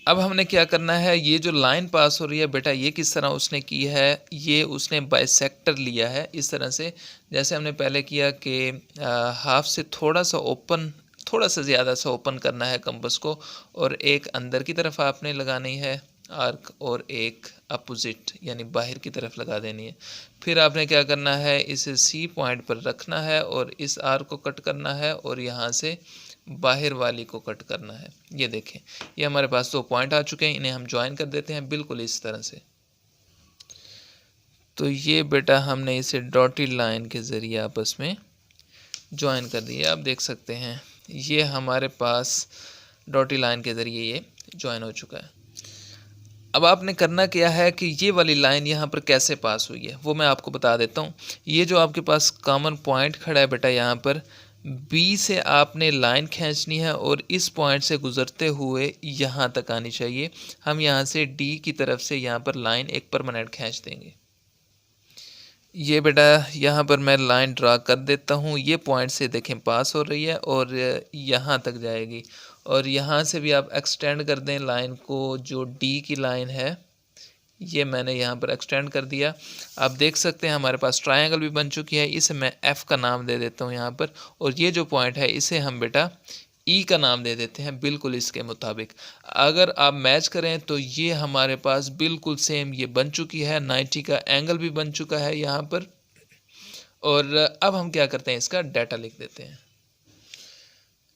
अब हमने क्या करना है, ये जो लाइन पास हो रही है बेटा ये किस तरह उसने की है, ये उसने बाइसेक्टर लिया है इस तरह से, जैसे हमने पहले किया कि हाफ से थोड़ा सा ओपन, थोड़ा सा ज़्यादा सा ओपन करना है कंपास को, और एक अंदर की तरफ आपने लगानी है आर्क, और एक अपोजिट यानी बाहर की तरफ लगा देनी है। फिर आपने क्या करना है, इसे सी पॉइंट पर रखना है और इस आर्क को कट करना है और यहाँ से बाहर वाली को कट करना है। ये देखें ये हमारे पास 2 पॉइंट आ चुके हैं, इन्हें हम ज्वाइन कर देते हैं बिल्कुल इस तरह से। तो ये बेटा हमने इसे डॉटेड लाइन के ज़रिए आपस में ज्वाइन कर दिया। आप देख सकते हैं ये हमारे पास डॉटेड लाइन के ज़रिए ये ज्वाइन हो चुका है। अब आपने करना क्या है कि ये वाली लाइन यहाँ पर कैसे पास हुई है वो मैं आपको बता देता हूँ। ये जो आपके पास कॉमन पॉइंट खड़ा है बेटा, यहाँ पर बी से आपने लाइन खींचनी है और इस पॉइंट से गुज़रते हुए यहाँ तक आनी चाहिए। हम यहाँ से डी की तरफ से यहाँ पर लाइन एक परमानेंट खींच देंगे। ये बेटा यहाँ पर मैं लाइन ड्रा कर देता हूँ, ये पॉइंट से देखें पास हो रही है और यहाँ तक जाएगी, और यहाँ से भी आप एक्सटेंड कर दें लाइन को। जो डी की लाइन है ये मैंने यहाँ पर एक्सटेंड कर दिया। आप देख सकते हैं हमारे पास ट्रायंगल भी बन चुकी है। इसे मैं एफ़ का नाम दे देता हूँ यहाँ पर, और ये जो पॉइंट है इसे हम बेटा ई का नाम दे देते हैं बिल्कुल इसके मुताबिक। अगर आप मैच करें तो ये हमारे पास बिल्कुल सेम ये बन चुकी है, 90 का एंगल भी बन चुका है यहाँ पर। और अब हम क्या करते हैं, इसका डाटा लिख देते हैं।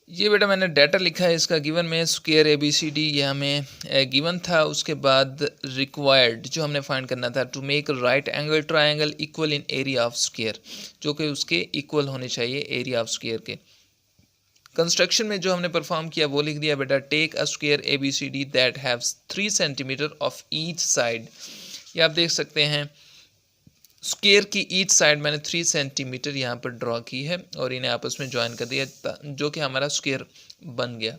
ये बेटा मैंने डाटा लिखा है इसका, गिवन में square A B C D ये हमें गिवन था। उसके बाद रिक्वायर्ड जो हमने फाइंड करना था, to make right angle triangle equal in area of square, जो कि उसके इक्वल होने चाहिए एरिया ऑफ स्क्वायर के। कंस्ट्रक्शन में जो हमने परफॉर्म किया वो लिख दिया बेटा, take a square A B C D that haves 3 centimetre of each side. ये आप देख सकते हैं स्क्वायर की ईच साइड मैंने 3 सेंटीमीटर यहाँ पर ड्रॉ की है और इन्हें आपस में ज्वाइन कर दिया, जो कि हमारा स्क्वायर बन गया।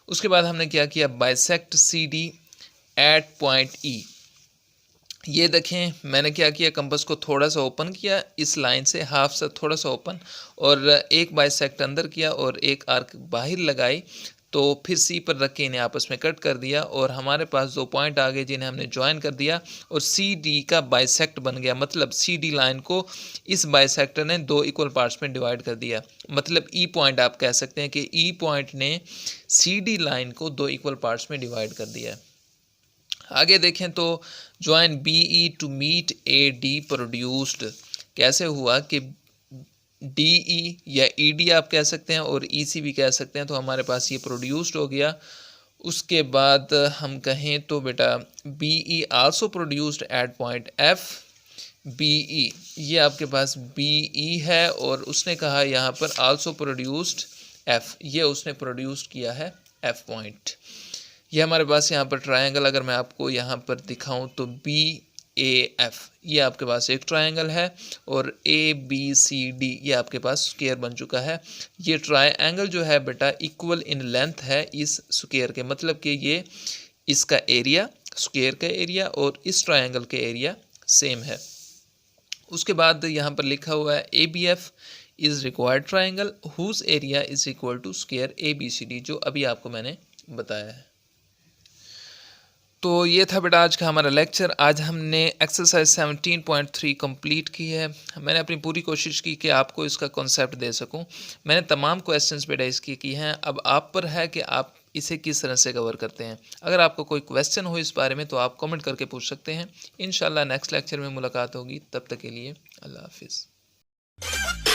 उसके बाद हमने क्या किया, bisect C D at point E. ये देखें मैंने क्या किया, कंपास को थोड़ा सा ओपन किया, इस लाइन से हाफ से थोड़ा सा ओपन, और एक बाइसेक्ट अंदर किया और एक आर्क बाहर लगाई, तो फिर सी पर रख के इन्हें आपस में कट कर दिया और हमारे पास 2 पॉइंट आ गए जिन्हें हमने ज्वाइन कर दिया और सी डी का बाइसेक्ट बन गया। मतलब सी डी लाइन को इस बाइसेक्टर ने 2 इक्वल पार्ट्स में डिवाइड कर दिया। मतलब ई पॉइंट आप कह सकते हैं कि ई पॉइंट ने सी डी लाइन को 2 इक्वल पार्ट्स में डिवाइड कर दिया। आगे देखें तो join B E to meet A D produced कैसे हुआ कि डी ई या ई डी आप कह सकते हैं और ई सी भी कह सकते हैं, तो हमारे पास ये प्रोड्यूस्ड हो गया। उसके बाद हम कहें तो बेटा B E also produced at point F, B E ये आपके पास बी ई है और उसने कहा यहाँ पर आल्सो प्रोड्यूस्ड एफ, ये उसने प्रोड्यूस्ड किया है एफ पॉइंट। ये हमारे पास यहाँ पर ट्रायंगल अगर मैं आपको यहाँ पर दिखाऊं तो बी ए एफ ये आपके पास एक ट्रायंगल है और ए बी सी डी ये आपके पास स्क्वायर बन चुका है। ये ट्रायंगल जो है बेटा इक्वल इन लेंथ है इस स्क्वायर के, मतलब कि ये इसका एरिया स्क्वायर का एरिया और इस ट्रायंगल के एरिया सेम है। उसके बाद यहाँ पर लिखा हुआ है A B F is required triangle whose area is equal to square A B C D, जो अभी आपको मैंने बताया है। तो ये था बेटा आज का हमारा लेक्चर। आज हमने एक्सरसाइज 17.3 कंप्लीट की है। मैंने अपनी पूरी कोशिश की कि आपको इसका कॉन्सेप्ट दे सकूं। मैंने तमाम क्वेश्चंस बेटा इसकी की हैं, अब आप पर है कि आप इसे किस तरह से कवर करते हैं। अगर आपको कोई क्वेश्चन हो इस बारे में तो आप कमेंट करके पूछ सकते हैं। इंशाल्लाह नेक्स्ट लेक्चर में मुलाकात होगी, तब तक के लिए अल्लाह हाफिज़।